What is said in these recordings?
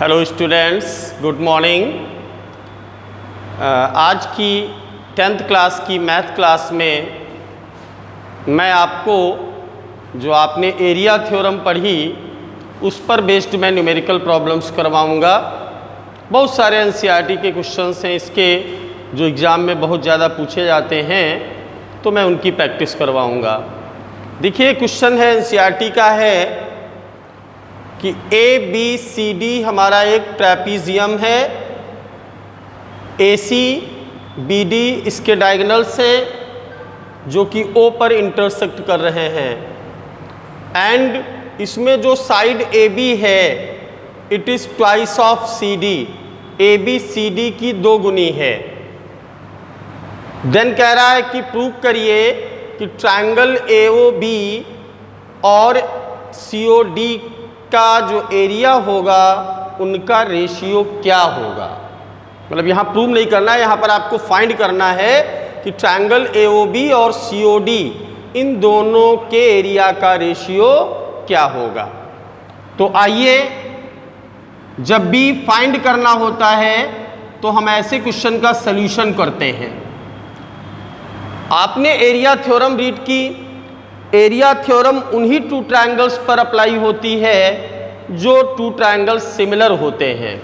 Hello students, good morning. आज की 10th class की मैथ क्लास में मैं आपको जो आपने एरिया थ्योरम पढ़ी उस पर बेस्ड मैं न्यूमेरिकल प्रॉब्लम्स करवाऊंगा। बहुत सारे एनसीईआरटी के क्वेश्चंस हैं इसके जो एग्ज़ाम में बहुत ज़्यादा पूछे जाते हैं, तो मैं उनकी प्रैक्टिस करवाऊंगा। देखिए, क्वेश्चन है एनसीईआरटी का है कि ए बी सी डी हमारा एक ट्रेपीजियम है, ए सी बी डी इसके डायगोनल्स हैं जो कि ओ पर इंटरसेक्ट कर रहे हैं, एंड इसमें जो साइड ए बी है it is twice of C D. A B C D की दो गुनी है। देन कह रहा है कि प्रूव करिए कि ट्रायंगल ए ओ बी और सी ओ डी का जो एरिया होगा उनका रेशियो क्या होगा। मतलब यहाँ प्रूव नहीं करना है, यहाँ पर आपको फाइंड करना है कि ट्रायंगल ए ओ बी और सी ओ डी इन दोनों के एरिया का रेशियो क्या होगा। तो आइए, जब भी फाइंड करना होता है तो हम ऐसे क्वेश्चन का सलूशन करते हैं। आपने एरिया थ्योरम रीड की। एरिया थ्योरम उन्हीं टू ट्रायंगल्स पर अप्लाई होती है जो टू ट्रायंगल्स सिमिलर होते हैं।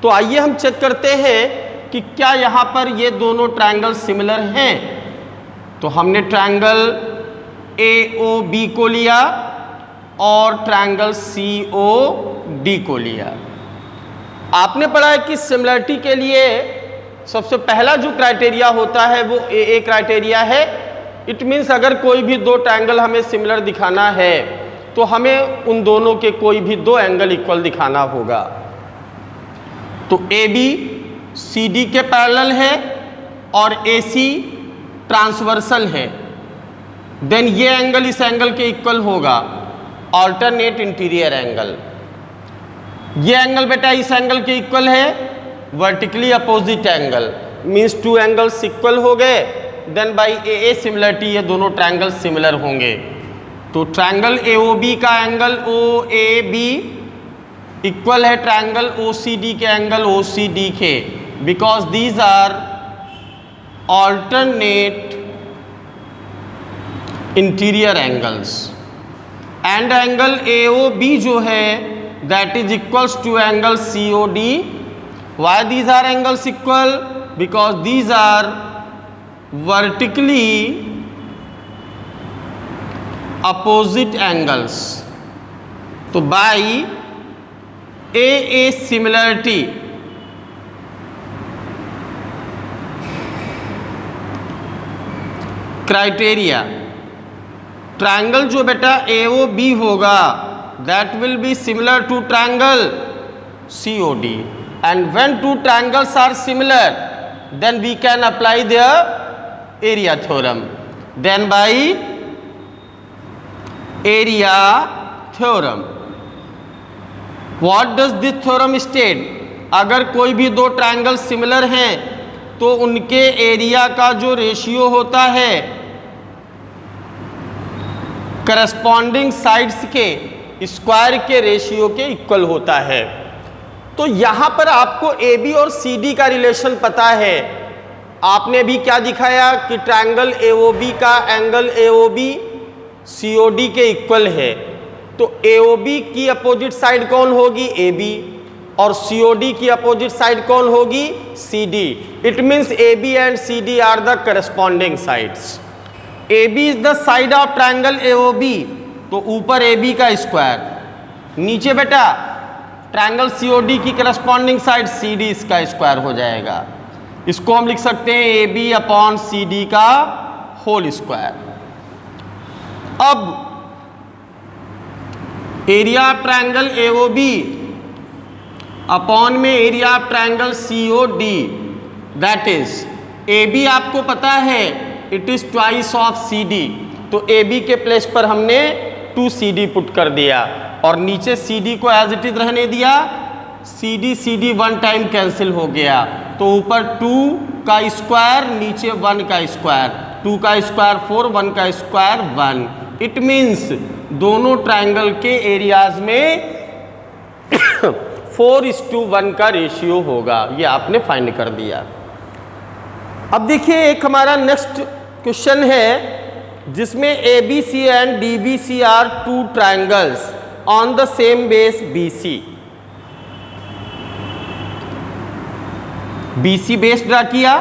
तो आइए हम चेक करते हैं कि क्या यहाँ पर ये दोनों ट्रायंगल सिमिलर हैं। तो हमने ट्रायंगल ए ओ बी को लिया और ट्रायंगल सी ओ डी को लिया। आपने पढ़ा है कि सिमिलरिटी के लिए सबसे पहला जो क्राइटेरिया होता है वो ए क्राइटेरिया है। इट मीन्स अगर कोई भी दो ट्रायंगल हमें सिमिलर दिखाना है तो हमें उन दोनों के कोई भी दो एंगल इक्वल दिखाना होगा। तो ए बी सी डी के पैरेलल है और ए सी ट्रांसवर्सल है। देन ये एंगल इस एंगल के इक्वल होगा, ऑल्टरनेट इंटीरियर एंगल। ये एंगल बेटा इस एंगल के इक्वल है, vertically opposite angle. Means two angles equal हो गए। देन बाई ए सिमिलरिटी ये दोनों ट्रायंगल सिमिलर होंगे। तो ट्रायंगल ए ओ बी का angle O A B equal है ट्रायंगल ओ सी डी के एंगल ओ सी डी के, because these are alternate interior angles. And angle A O B जो है that is equals to angle C O D. Why these are angles equal? Because these are vertically opposite angles. तो by a similarity criteria, triangle जो बेटा A O B होगा that will be similar to triangle C O D. And when two triangles are similar, then we can apply their area theorem. Then by area theorem, what does this theorem state? अगर कोई भी दो triangle similar हैं तो उनके area का जो ratio होता है करस्पॉन्डिंग साइड्स के स्क्वायर के रेशियो के इक्वल होता है। तो यहाँ पर आपको ए बी और सी डी का रिलेशन पता है। आपने भी क्या दिखाया कि ट्रायंगल ए ओ बी का angle A O B C O D के इक्वल है। तो ए ओ बी की अपोजिट साइड कौन होगी? A B. और सी ओ डी की अपोजिट साइड कौन होगी? C D. It means A B and C D are the corresponding sides. A B is the side of triangle A O B, तो ऊपर A B का square, नीचे बेटा triangle C O D की corresponding side C D इसका square हो जाएगा। इसको हम लिख सकते हैं A B upon C D का होल स्क्वायर। अब area of triangle A O B upon में area of triangle C O D, that is A B आपको पता है it is twice of C D. तो ए बी के place पर हमने 2 सी डी पुट कर दिया और नीचे सी डी को एज इट इज रहने दिया। सी डी 1 टाइम कैंसिल हो गया, तो ऊपर 2 का स्क्वायर नीचे 1 का स्क्वायर, 2 का स्क्वायर 4, 1 का स्क्वायर 1। इट मीन्स दोनों ट्रायंगल के एरियाज में 4:1 का रेशियो होगा। ये आपने फाइंड कर दिया। अब देखिए एक हमारा नेक्स्ट क्वेश्चन है जिसमें ABC and DBC are two triangles on the same base BC। BC base draw किया,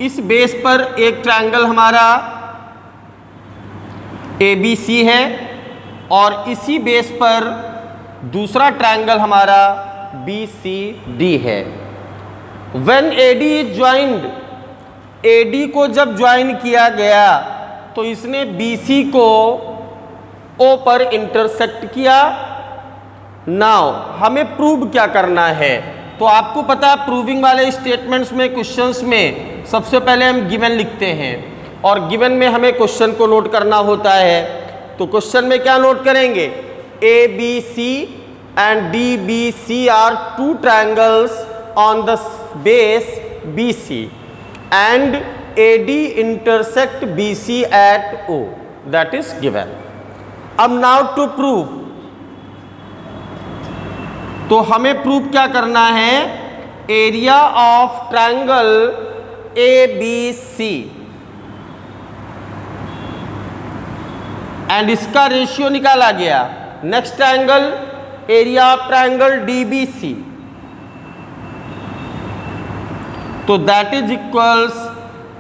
इस बेस पर एक ट्रायंगल हमारा ABC है और इसी बेस पर दूसरा ट्रायंगल हमारा BCD है। When AD is joined, AD को जब ज्वाइन किया गया तो इसने BC को O पर इंटरसेक्ट किया। नाउ हमें प्रूव क्या करना है, तो आपको पता है प्रूविंग वाले स्टेटमेंट्स में, क्वेश्चंस में सबसे पहले हम गिवन लिखते हैं और गिवन में हमें क्वेश्चन को नोट करना होता है। तो क्वेश्चन में क्या नोट करेंगे, ABC and DBC are two triangles on the base BC and AD intersect BC at O, that is given. अब now to prove, तो हमें प्रूव क्या करना है, area of triangle ABC and इसका रेशियो निकाला गया। Next triangle area of triangle DBC, तो that is equals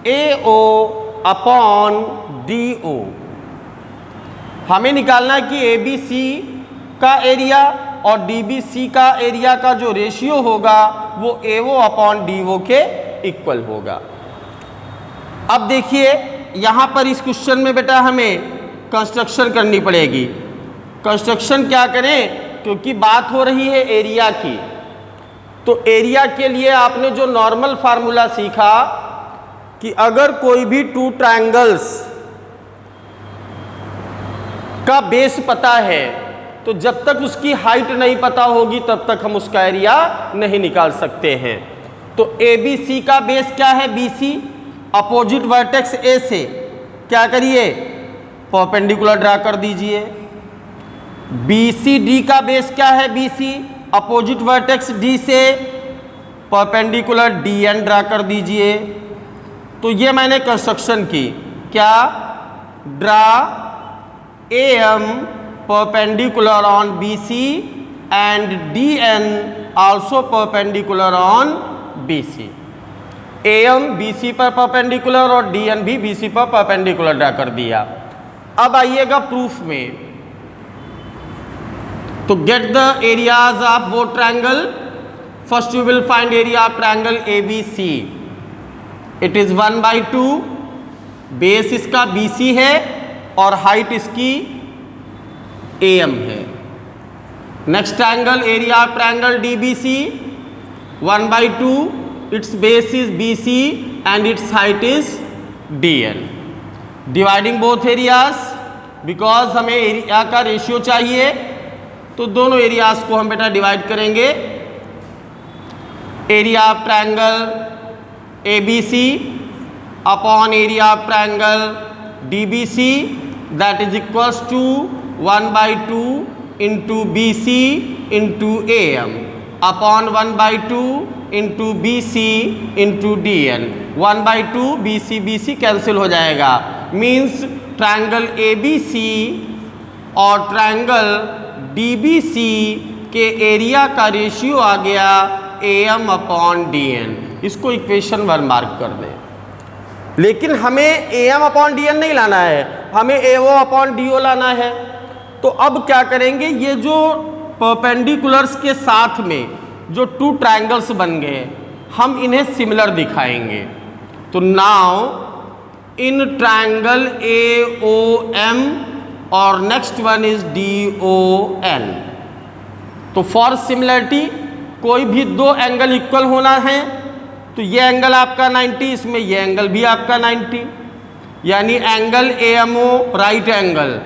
AO upon DO। हमें निकालना है कि ABC का एरिया और DBC का एरिया का जो रेशियो होगा वो AO अपॉन DO के इक्वल होगा। अब देखिए यहाँ पर इस क्वेश्चन में बेटा हमें कंस्ट्रक्शन करनी पड़ेगी। कंस्ट्रक्शन क्या करें, क्योंकि बात हो रही है एरिया की, तो एरिया के लिए आपने जो नॉर्मल फार्मूला सीखा कि अगर कोई भी टू ट्रायंगल्स का बेस पता है तो जब तक उसकी हाइट नहीं पता होगी तब तक हम उसका एरिया नहीं निकाल सकते हैं। तो ABC का बेस क्या है, BC, अपोजिट वर्टेक्स A से क्या करिए, परपेंडिकुलर ड्रा कर दीजिए। BCD का बेस क्या है, BC, अपोजिट वर्टेक्स D से परपेंडिकुलर DN ड्रा कर दीजिए। तो ये मैंने कंस्ट्रक्शन की, क्या, draw AM perpendicular on BC and DN also perpendicular on BC। AM BC पर परपेंडिकुलर और DN भी BC पर परपेंडिकुलर ड्रा कर दिया। अब आइएगा प्रूफ में, तो get the areas of both triangle. First you will find area of triangle ABC। It is 1/2, base इसका BC है और हाइट इसकी AM है। Next triangle area of triangle DBC, 1/2, its base is BC and its height is DN। Dividing both areas, because हमें area का ratio चाहिए तो दोनों एरियाज को हम बेटा डिवाइड करेंगे। Area of triangle ABC upon area of triangle DBC, that is equals to 1/2 into BC into AM upon 1/2 into BC into DN। 1/2 BC cancel हो जाएगा, मीन्स ट्रायंगल ABC और ट्रायंगल DBC के area का ratio आ गया AM upon DN। इसको equation 1 mark कर दें। लेकिन हमें AM अपॉन DN नहीं लाना है, हमें AO अपॉन DO लाना है। तो अब क्या करेंगे, ये जो परपेंडिकुलर्स के साथ में जो टू ट्रायंगल्स बन गए हम इन्हें सिमिलर दिखाएंगे। तो नाउ इन ट्रायंगल AOM और नेक्स्ट वन इज DON, तो फॉर सिमिलरिटी कोई भी दो एंगल इक्वल होना है, तो ये एंगल आपका 90, इसमें ये एंगल भी आपका 90, यानी angle AMO right angle,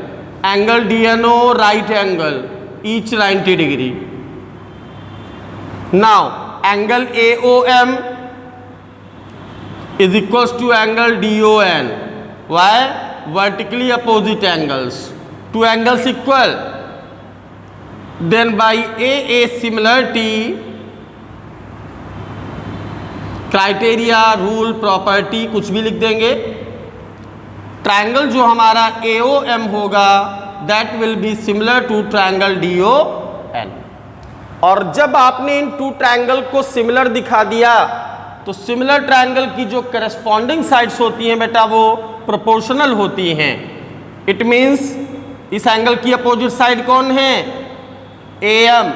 angle DNO right angle, each 90 degree. Now angle AOM is equals to angle DON. Why? Vertically opposite angles. Two angles equal. Then by a similarity criteria rule property कुछ भी लिख देंगे। Triangle जो हमारा AOM होगा that will be similar to triangle DON। और जब आपने इन टू ट्रायंगल को सिमिलर दिखा दिया तो सिमिलर ट्रायंगल की जो करस्पॉन्डिंग साइड्स होती हैं बेटा वो प्रोपोर्शनल होती हैं। इट मीन्स इस एंगल की अपोजिट साइड कौन है? AM,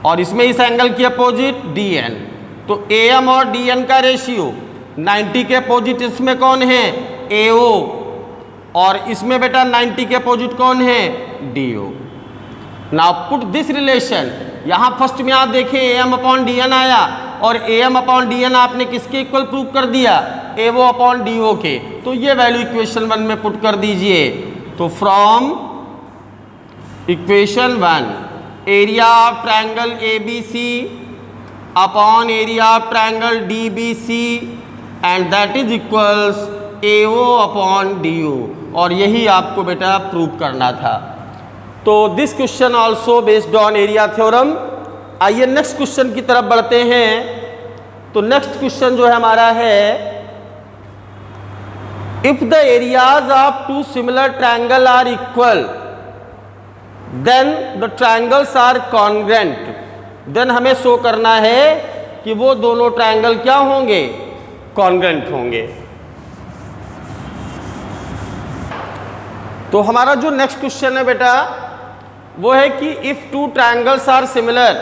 और इसमें इस एंगल की अपोजिट DN। तो AM और DN का रेशियो 90 के अपोजिट इसमें कौन है? AO, और इसमें बेटा 90 के अपोजिट कौन है? DO। Now put this relation, यहाँ फर्स्ट में आप देखें AM अपॉन DN आया और AM अपॉन DN आपने किसके इक्वल प्रूव कर दिया? AO अपॉन DO के। तो ये वैल्यू इक्वेशन 1 में पुट कर दीजिए। तो from equation 1 area of triangle ABC upon area of triangle DBC and that is equals AO upon DO, और यही आपको बेटा प्रूव करना था। तो this question also based on area theorem. आइए नेक्स्ट क्वेश्चन की तरफ बढ़ते हैं। तो नेक्स्ट क्वेश्चन जो है हमारा है, if the areas of two similar triangle are equal then the triangles are congruent. Then हमें शो करना है कि वो दोनों ट्रायंगल क्या होंगे? कॉन्ग्रेंट होंगे। तो हमारा जो नेक्स्ट क्वेश्चन है बेटा वो है कि if two triangles are similar,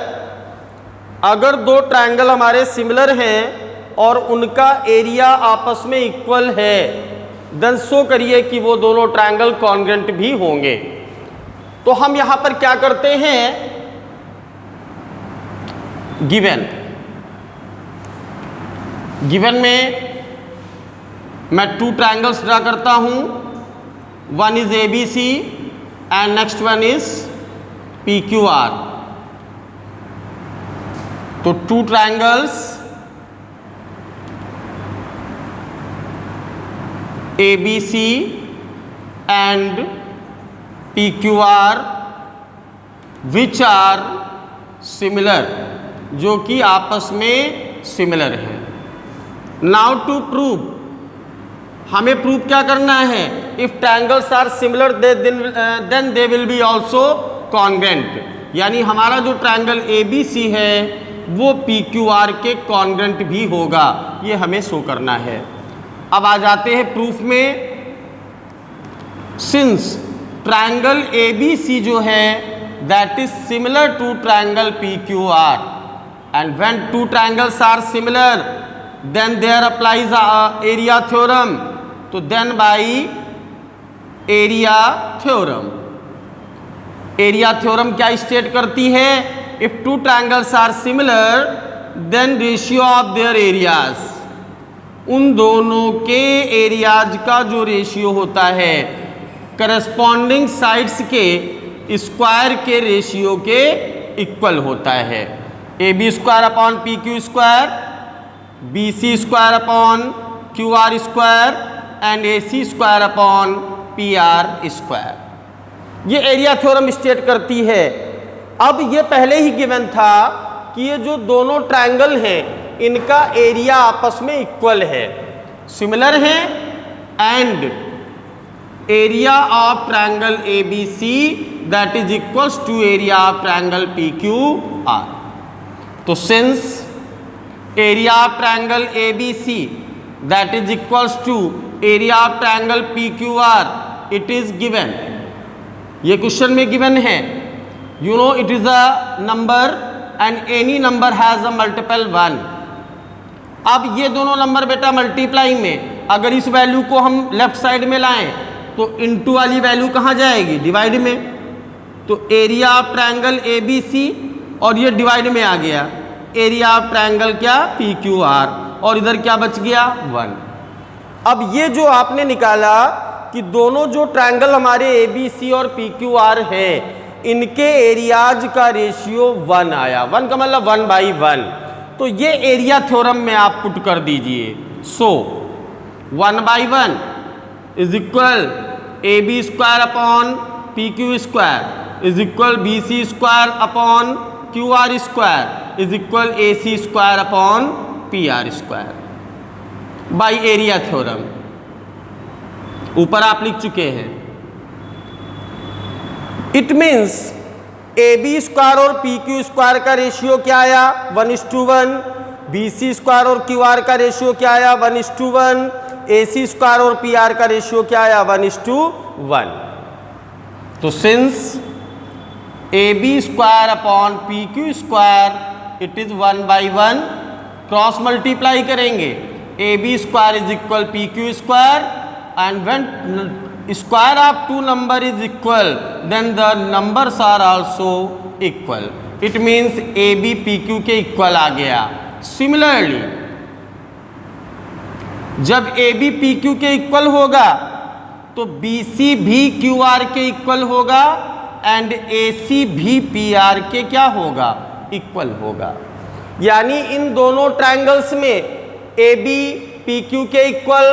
अगर दो ट्रायंगल हमारे सिमिलर हैं और उनका एरिया आपस में इक्वल है, देन शो करिए कि वो दोनों ट्रायंगल कॉन्ग्रेंट भी होंगे। तो हम यहां पर क्या करते हैं, गिवन में मैं टू ट्रायंगल्स ड्रा करता हूं। One is ABC and next one is PQR। तो two triangles ABC and PQR which are similar, जो कि आपस में सिमिलर है। नाउ टू प्रूव, हमें प्रूव क्या करना है? If triangles are similar then they will be also congruent, यानी हमारा जो ट्रायंगल ABC है वो PQR के कॉन्ग्रेंट भी होगा, ये हमें शो करना है। अब आ जाते हैं प्रूफ में। सिंस ट्रायंगल ABC जो है that is similar to triangle PQR and when two triangles are similar then there applies area theorem. तो then by area theorem, area theorem क्या स्टेट करती है? If two triangles are similar then ratio of their areas, उन दोनों के areas का जो ratio होता है करस्पॉन्डिंग साइड्स के स्क्वायर के रेशियो के इक्वल होता है। AB square upon PQ square, BC square upon QR square and AC square upon PR square. ये एरिया थ्योरम स्टेट करती है। अब ये पहले ही गिवन था कि ये जो दोनों ट्रायंगल हैं इनका एरिया आपस में इक्वल है, सिमिलर है, and area of triangle ABC that is equals to area of triangle PQR। तो since area of triangle ABC that is equals to area of triangle PQR, it is given, ये question में given है। You know it is a number and any number has a multiple 1। अब ये दोनों number बेटा multiplying में, अगर इस वैल्यू को हम लेफ्ट साइड में लाएं तो इनटू वाली वैल्यू कहाँ जाएगी? डिवाइड में। तो एरिया ऑफ ट्रायंगल ABC और ये डिवाइड में आ गया, एरिया ऑफ ट्रायंगल क्या? PQR, और इधर क्या बच गया? 1। अब ये जो आपने निकाला कि दोनों जो ट्रायंगल हमारे ABC और PQR है इनके एरियाज का रेशियो 1 आया। 1 का मतलब 1/1। तो ये एरिया थ्योरम में आप पुट कर दीजिए। So 1/1 is equal AB square upon PQ square, is equal B C square upon Q R square is equal A C square upon P R square by area theorem. ऊपर आप लिख चुके हैं। It means A B square और P Q square का ratio क्या आया 1:1, B C square और क्यू आर का रेशियो क्या आया 1:1, ए सी स्क्वायर और पी आर का रेशियो क्या आया 1:1। तो since A B square upon P Q square it is 1/1, cross multiply करेंगे A B square is equal P Q square and when square of two number is equal then the numbers are also equal. It means AB PQ के equal आ गया। Similarly जब AB PQ के equal होगा तो BC भी QR के equal होगा and AC भी PR के क्या होगा इक्वल होगा। यानी इन दोनों ट्रायंगल्स में AB PQ के इक्वल,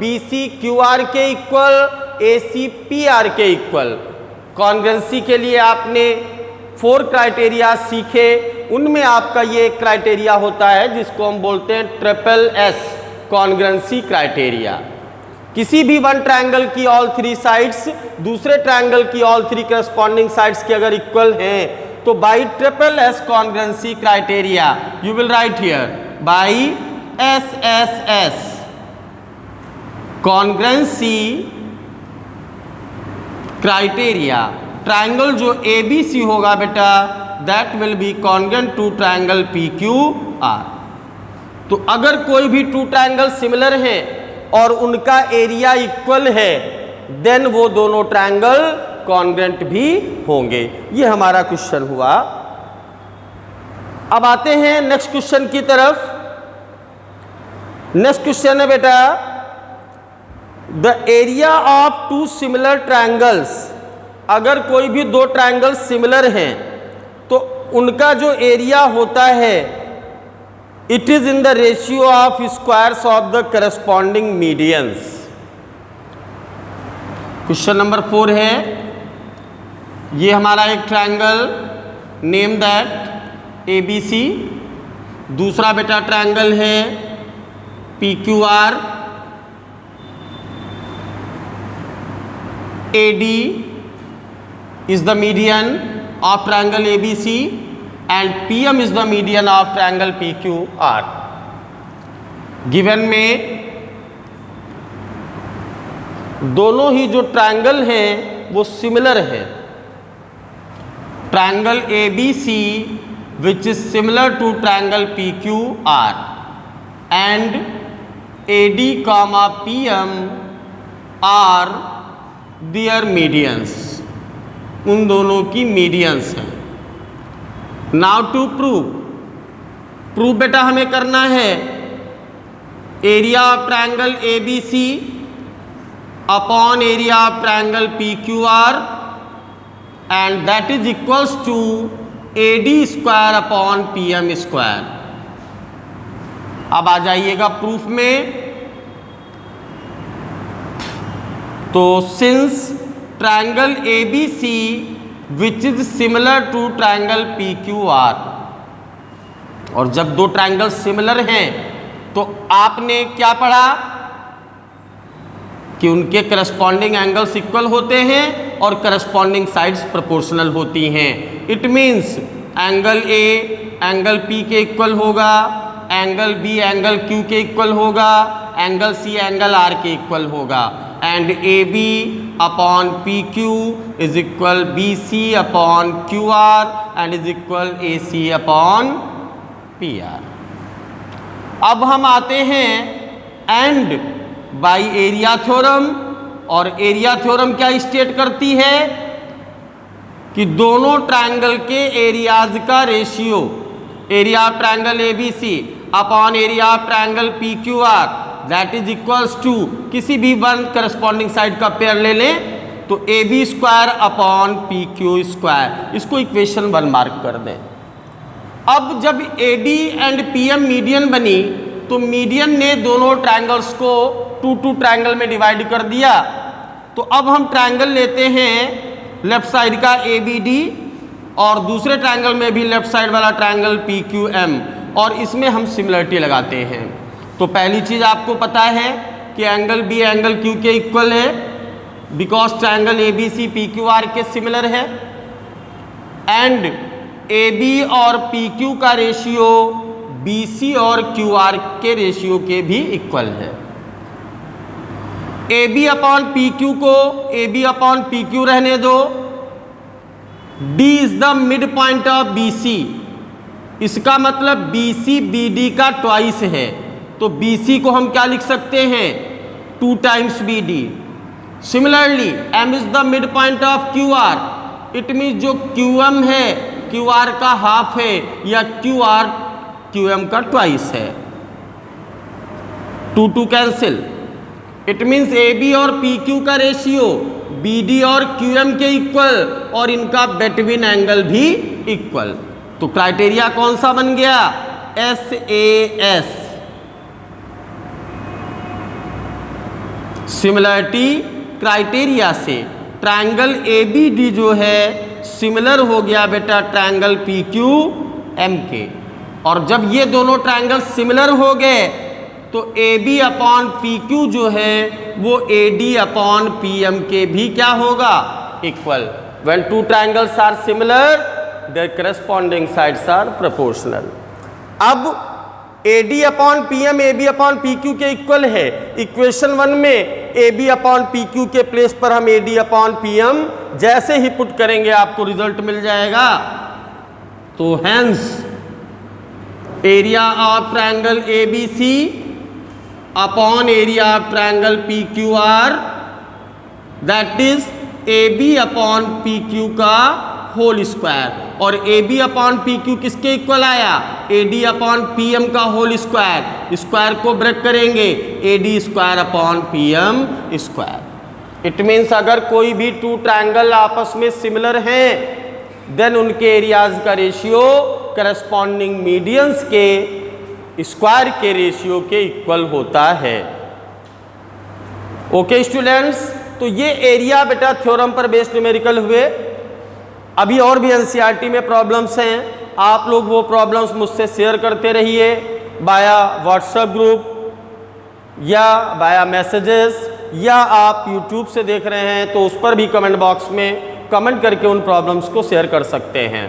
BC QR के इक्वल, AC PR के इक्वल। कॉन्ग्रेंसी के लिए आपने 4 क्राइटेरिया सीखे, उनमें आपका ये क्राइटेरिया होता है जिसको हम बोलते हैं ट्रिपल एस कॉन्ग्रेंसी क्राइटेरिया। किसी भी वन ट्रायंगल की ऑल 3 साइड्स दूसरे ट्रायंगल की ऑल 3 करस्पॉन्डिंग साइड्स के अगर इक्वल हैं तो by triple S congruency criteria you will write here by SSS congruency criteria triangle जो ABC होगा बेटा that will be congruent to triangle PQR। तो अगर कोई भी 2 ट्रायंगल सिमिलर हैं और उनका एरिया इक्वल है देन वो दोनों ट्रायंगल कॉन्ग्रेंट भी होंगे। ये हमारा क्वेश्चन हुआ। अब आते हैं नेक्स्ट क्वेश्चन की तरफ। नेक्स्ट क्वेश्चन है बेटा the area of 2 similar triangles. अगर कोई भी 2 ट्रायंगल्स सिमिलर हैं तो उनका जो एरिया होता है it is in the ratio of squares of the corresponding medians. Question number 4 है, ये हमारा एक ट्रायंगल नेम दैट ABC, दूसरा बेटा ट्रायंगल है PQR, AD is the median of triangle ABC and PM is the median of triangle PQR. Given में दोनों ही जो ट्रायंगल हैं वो सिमिलर है। Triangle ABC which is similar to triangle PQR and AD comma PM are their medians, उन दोनों की medians हैं। नाउ टू प्रूव बेटा हमें करना है area of triangle ABC upon area of triangle PQR and that is equals to AD square upon PM square. अब आ जाइएगा प्रूफ में। तो since triangle ABC which is similar to triangle PQR, और जब 2 ट्रायंगल सिमिलर हैं तो आपने क्या पढ़ा कि उनके करस्पॉन्डिंग एंगल्स इक्वल होते हैं और करस्पॉन्डिंग साइड्स प्रोपोर्शनल होती हैं। It means angle A angle P के इक्वल होगा, एंगल B एंगल Q के इक्वल होगा, एंगल C एंगल R के इक्वल होगा and AB upon PQ is equal BC upon QR and is equal AC upon PR। अब हम आते हैं एंड बाय एरिया थ्योरम, और एरिया थ्योरम क्या स्टेट करती है कि दोनों ट्रायंगल के एरियाज का ratio area of triangle ABC upon area of triangle PQR that is equals to किसी भी वन करस्पॉन्डिंग साइड का पेयर ले लें तो AB square upon PQ square. इसको इक्वेशन 1 मार्क कर दें। अब जब AD एंड PM मीडियन बनी तो मीडियन ने दोनों ट्रायंगल्स को 2 ट्रायंगल में डिवाइड कर दिया। तो अब हम ट्रायंगल लेते हैं लेफ्ट साइड का ABD और दूसरे ट्रायंगल में भी लेफ्ट साइड वाला ट्रायंगल PQM, और इसमें हम सिमिलरिटी लगाते हैं। तो पहली चीज़ आपको पता है कि एंगल B एंगल Q के इक्वल है बिकॉज ट्रायंगल ABC PQR के सिमिलर है, एंड AB और PQ का रेशियो BC और QR के रेशियो के भी इक्वल है। AB अपॉन PQ को AB अपॉन PQ रहने दो, D is the mid point of BC, इसका मतलब BC BD का ट्वाइस है, तो BC को हम क्या लिख सकते हैं 2 times BD। Similarly M is the mid point of QR, it mean जो QM है QR का हाफ है या QR QM का ट्वाइस है। 2 2 कैंसिल, इट मीन्स AB और PQ का रेशियो BD और QM के इक्वल और इनका बिटवीन एंगल भी इक्वल। तो क्राइटेरिया कौन सा बन गया SAS, सिमिलरिटी क्राइटेरिया से ट्रायंगल ABD जो है सिमिलर हो गया बेटा ट्रायंगल PQM के, और जब ये दोनों ट्रायंगल सिमिलर हो गए तो AB अपॉन PQ जो है वो AD अपॉन PM के भी क्या होगा equal. When 2 triangles are similar their corresponding sides are proportional. अब AD upon PM AB upon PQ के इक्वल है, इक्वेशन 1 में AB अपॉन PQ के प्लेस पर हम AD अपॉन PM जैसे ही पुट करेंगे आपको रिजल्ट मिल जाएगा। तो hence area of triangle ABC upon area of triangle PQR that is AB upon PQ का होल स्क्वायर, और AB अपॉन PQ किसके इक्वल आया AD अपॉन PM का होल स्क्वायर, स्क्वायर को ब्रेक करेंगे AD square upon PM square. It means अगर कोई भी 2 ट्रायंगल आपस में सिमिलर हैं देन उनके एरियाज का रेशियो करस्पॉन्डिंग मीडियंस के स्क्वायर के रेशियो के इक्वल होता है। ओके स्टूडेंट्स, तो ये एरिया बेटा थ्योरम पर बेस्ड न्यूमेरिकल हुए। अभी और भी NCERT में प्रॉब्लम्स हैं, आप लोग वो प्रॉब्लम्स मुझसे शेयर करते रहिए बाया व्हाट्सएप ग्रुप या बाया मैसेजेस, या आप यूट्यूब से देख रहे हैं तो उस पर भी कमेंट बॉक्स में कमेंट करके उन प्रॉब्लम्स को शेयर कर सकते हैं।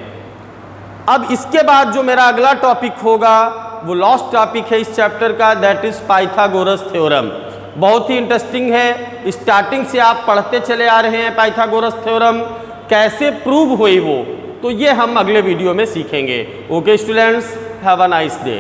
अब इसके बाद जो मेरा अगला टॉपिक होगा वो लास्ट टॉपिक है इस चैप्टर का, दैट इज पाइथागोरस थ्योरम। बहुत ही इंटरेस्टिंग है, स्टार्टिंग से आप पढ़ते चले आ रहे हैं पाइथागोरस थ्योरम, कैसे प्रूव हुई वो, तो ये हम अगले वीडियो में सीखेंगे। Okay students, have a nice day.